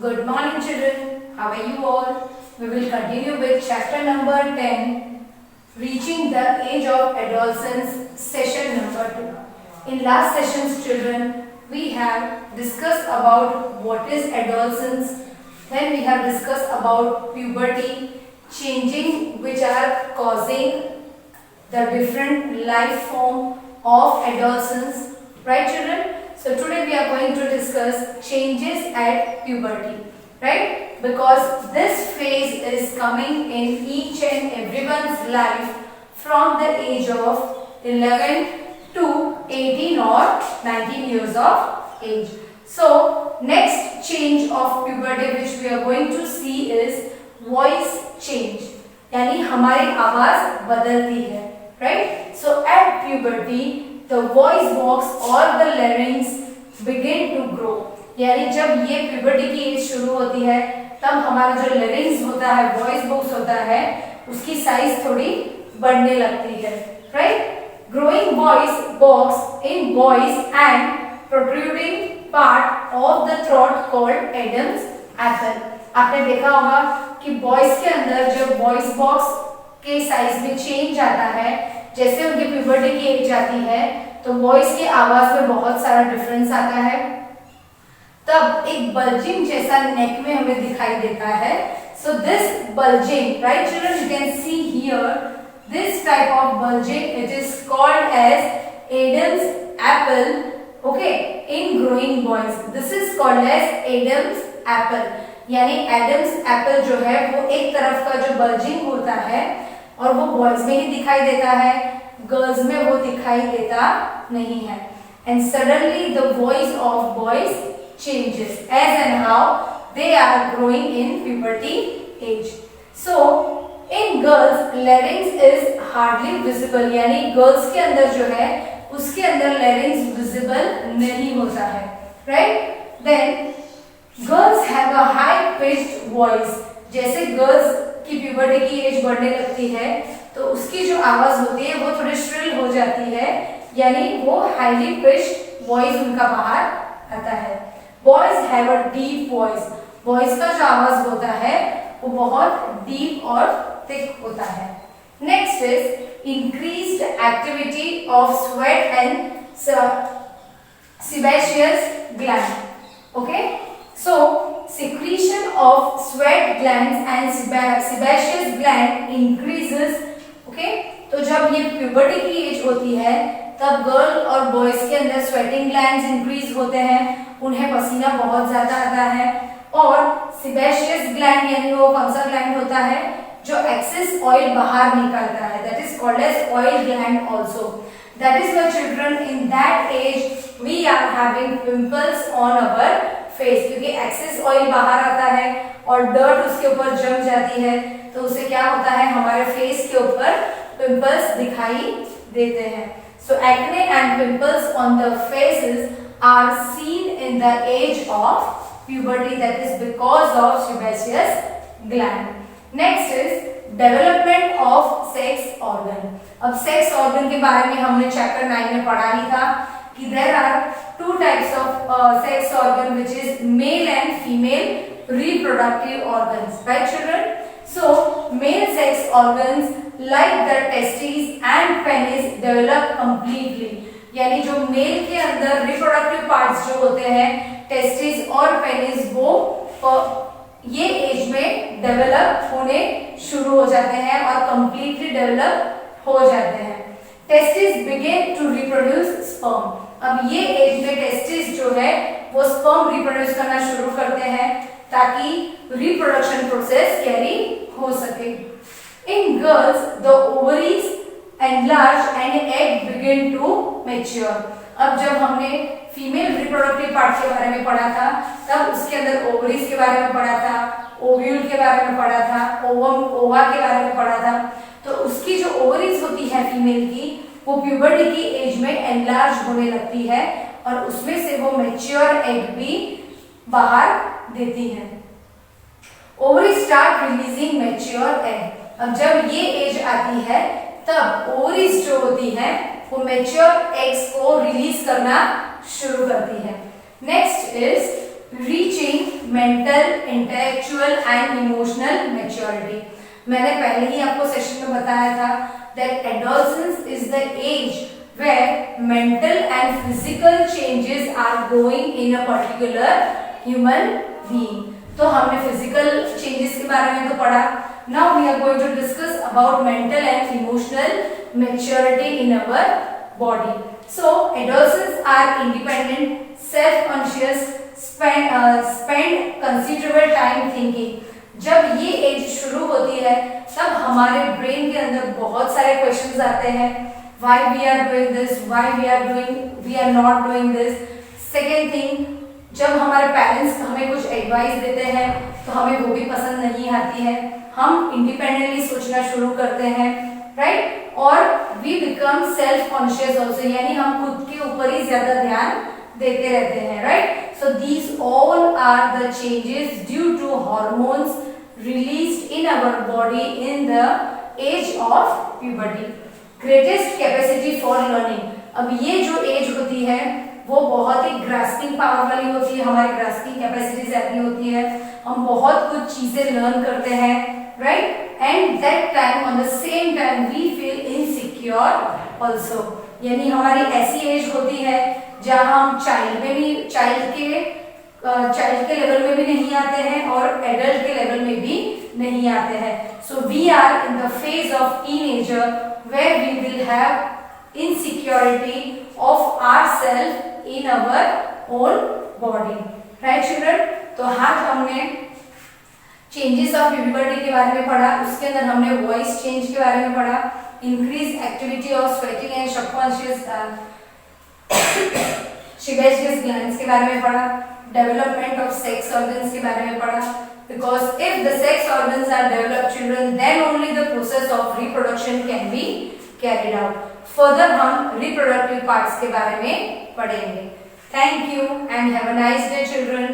Good morning children. How are you all? We will continue with chapter number 10, Reaching the Age of Adolescence, session number 2. In last sessions children, we have discussed about what is adolescence, then we have discussed about puberty, changing which are causing the different life form of adolescence, right children? So today we are going to discuss changes at puberty, right? Because this phase is coming in each and everyone's life from the age of 11 to 18 or 19 years of age. So next change of puberty which we are going to see is voice change, यानी हमारी आवाज बदलती है, right? So at puberty the voice box or the larynx begin to grow, यानी जब ये puberty की as शुरू होती है तब हमारा जो larynx होता है, voice box होता है, उसकी साइज थोड़ी बढ़ने लगती है, right? Growing voice box in boys and protruding part of the throat called Adam's apple. आपने देखा होगा कि बॉयज के अंदर जब वॉइस बॉक्स के साइज में चेंज आता है, जैसे उनकी प्यूबर्टी की एज आती है तो वॉइस की आवाज में बहुत सारा डिफरेंस आता है, तब एक बल्जिंग जैसा नेक में हमें दिखाई देता है. So this bulging, right children, you can see here this type of bulging, it is called as Adam's apple. Okay, in growing boys this is called as Adam's apple, यानी एडम्स एप्पल जो है वो एक तरफ का जो bulging होता है और वो बॉयज में ही दिखाई देता है, गर्ल्स में वो दिखाई देता नहीं है. And suddenly the voice of boys changes as and how they are growing in puberty age. So in girls larynx is hardly visible, यानी गर्ल्स के अंदर जो है उसके अंदर larynx visible नहीं होता है, right? Then girls have a high pitched voice. जैसे गर्ल्स की प्यूबर्टी की एज बढ़ने लगती है तो उसकी जो आवाज होती है वो थोड़ी श्रिल हो जाती है, यानी वो हाईली पिच्ड वॉइस उनका बाहर आता है. Boys have a deep voice, boys का जो आवाज होता है वो बहुत डीप और थिक होता है. Next is increased activity of sweat and sebaceous gland. Okay, so secretion of sweat glands and sebaceous gland increases. Okay, तो जब ये प्यूबर्टी की एज होती है तब गर्ल और बॉयज के अंदर स्वेटिंग ग्लैंड्स इंक्रीज होते हैं, उन्हें पसीना बहुत ज्यादा आता है, और सेबेशियस ग्लैंड यानी वो कौन सा ग्लैंड होता है जो एक्सेस ऑयल बाहर निकालता है, that is called as oil gland also. That is why children in that age we are having pimples on our face, क्योंकि एक्सेस ऑयल बाहर आता है और डर्ट उसके ऊपर जम जाती है तो उससे क्या होता है, हमारे फेस के ऊपर पिंपल्स दिखाई देते हैं. So acne and pimples on the faces are seen in the age of puberty, that is because of sebaceous gland. Next is development of sex organ. अब sex organ के बारे में हमने chapter 9 में पढ़ा ही था कि there are two types of sex organ which is male and female reproductive organs, right children? So male sex organs like the testes and penis develop completely, यानी जो मेल के अंदर रिप्रोडक्टिव पार्ट्स जो होते हैं टेस्टिस और penis वो ये एज में डेवलप होने शुरू हो जाते हैं और कंप्लीटली डेवलप हो जाते हैं. Testis begin to reproduce sperm. अब ये एज में टेस्टिस जो है वो स्पर्म रिप्रोड्यूस करना शुरू करते हैं ताकि रिप्रोडक्शन प्रोसेस कैरी हो सके. In girls, the ovaries enlarge and egg begin to mature. अब जब हमने फीमेल रिप्रोडक्टिव पार्ट के बारे में पढ़ा था तब उसके अंदर ओवरीज के बारे में पढ़ा था, ओव्यूल के बारे में पढ़ा था, ओवम ओवा के बारे में पढ़ा था. तो उसकी जो ओवरीज होती है फीमेल की वो प्यूबर्टी की एज में एनलार्ज होने लगती है और उसमें से वो मैच्योर एग भी बाहर देती है. Ovary start releasing mature egg. अब जब ये एज आती है तब ओवरीज जो होती है वो मैच्योर एग्स को रिलीज करना शुरू करती है. Next is reaching mental, intellectual and emotional maturity. मैंने पहले ही आपको सेशन में बताया था that adolescence is the age where mental and physical changes are going in a particular human being। तो हमने physical changes के बारे में तो पढ़ा। Now we are going to discuss about mental and emotional maturity in our body। So adolescents are independent, self-conscious, spend considerable time thinking। जब ये as शुरू होती है तब हमारे ब्रेन के अंदर बहुत सारे क्वेश्चंस आते हैं, why we are doing this, why we are not doing this। Second thing, जब हमारे पेरेंट्स हमें कुछ एडवाइस देते हैं तो हमें वो भी पसंद नहीं आती है, हम इंडिपेंडेंटली सोचना शुरू करते हैं, राइट। और we become self conscious also, यानी हम खुद के ऊपर ही ज्यादा ध्यान देते रहते हैं, right. So these all are the changes due to hormones released in our body in the age of puberty। Greatest capacity for learning। अब ये जो एज होती है वो बहुत ही ग्रास्पिंग पावर वाली होती है, हमारी ग्रास्पिंग कैपेसिटी ज्यादा होती है, हम बहुत कुछ चीजें लर्न करते हैं, right. And that time on the same time we feel insecure also, यानी हमारी ऐसी एज होती है जहाँ हम चाइल्ड के लेवल में भी नहीं आते हैं और एडल्ट के लेवल में भी नहीं आते हैं। So we are in the phase of teenager where we will have insecurity of ourself in our own body, right children. तो आज हमने चेंजेस ऑफ प्यूबर्टी के बारे में पढ़ा, उसके अंदर हमने वॉइस चेंज के बारे में पढ़ा, increase activity of sweating and subconscious sebaceous glands के बारे में पढ़ा, डेवलपमेंट ऑफ सेक्स ऑर्गन्स के बारे में पढ़ा। Because if the sex organs are developed children then only the process of reproduction can be carried out. Further हम reproductive parts के बारे में पढ़ेंगे। Thank you and have a nice day children.